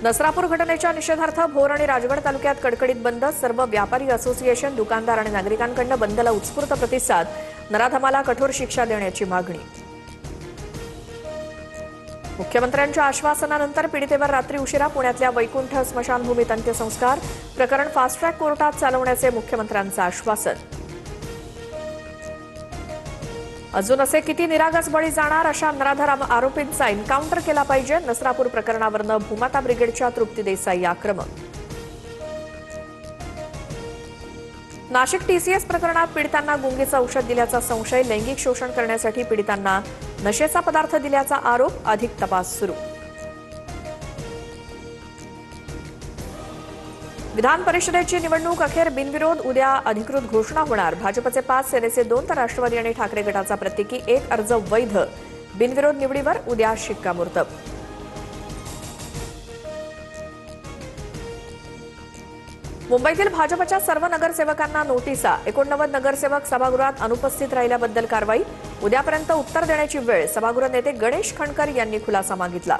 नसरापूर घटनेच्या निषेधार्थ भोर आणि राजगड तालुक्यात कडकडीत बंद. सर्व व्यापारी असोसिएशन, दुकानदार आणि नागरिकांकडून बंदला उत्स्फूर्त प्रतिसाद. नराधमाला कठोर शिक्षा देण्याची मागणी. मुख्यमंत्र्यांच्या आश्वासनानंतर पीडितेवर रात्री उशिरा पुण्यातल्या वैकुंठ स्मशानभूमीत अंत्यसंस्कार. प्रकरण फास्ट ट्रॅक कोर्टात चालवण्याचे मुख्यमंत्र्यांचं आश्वासन. अजून असे किती निरागस बळी जाणार, अशा नराधर आरोपींचा एन्काउंटर केला पाहिजे. नसरापूर प्रकरणावरनं भूमाता ब्रिगेडच्या तृप्ती देसाई आक्रमक. नाशिक टीसीएस प्रकरणात पीडितांना गुंगीचं औषध दिल्याचा संशय. लैंगिक शोषण करण्यासाठी पीडितांना नशेचा पदार्थ दिल्याचा आरोप. अधिक तपास सुरू. विधान परिषदेची निवडणूक अखेर बिनविरोध. उद्या अधिकृत घोषणा होणार. भाजपचे 5, सेनेचे 2 तर राष्ट्रवादी आणि ठाकरे गटाचा प्रत्येकी 1 अर्ज वैध. बिनविरोध निवडीवर उद्या शिक्कामोर्तब. मुंबईतील भाजपच्या सर्व नगरसेवकांना नोटिसा. 89 नगरसेवक सभागृहात अनुपस्थित राहिल्याबद्दल कारवाई. उद्यापर्यंत उत्तर देण्याची वेळ. सभागृह नेते गणेश खणकर यांनी खुलासा मागितला.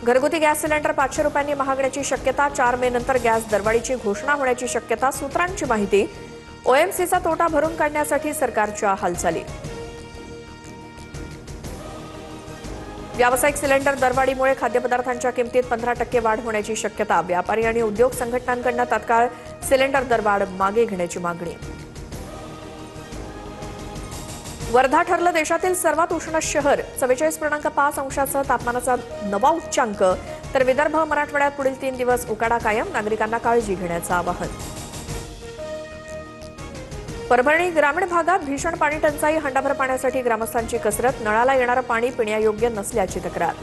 घरगुती गॅस सिलेंडर 500 रुपयांनी महागण्याची शक्यता. 4 मे नंतर गॅस दरवाढीची घोषणा होण्याची शक्यता. सूत्रांची माहिती. ओएमसीचा तोटा भरून काढण्यासाठी सरकारच्या हालचाली. व्यावसायिक सिलेंडर दरवाढीमुळे खाद्यपदार्थांच्या किमतीत 15% वाढ होण्याची शक्यता. व्यापारी आणि उद्योग संघटनांकडून तात्काळ सिलेंडर दरवाढ मागे घेण्याची मागणी. वर्धा ठरलं देशातील सर्वात उष्ण शहर. 44.5 अंशाचा तापमानाचा नवा उच्चांक. तर विदर्भ, मराठवाड्यात पुढील 3 दिवस उकाडा कायम. नागरिकांना काळजी घेण्याचं आवाहन. परभणी ग्रामीण भागात भीषण पाणी टंचाई. हंडाभर पाण्यासाठी ग्रामस्थांची कसरत. नळाला येणारं पाणी पिण्यायोग्य नसल्याची तक्रार.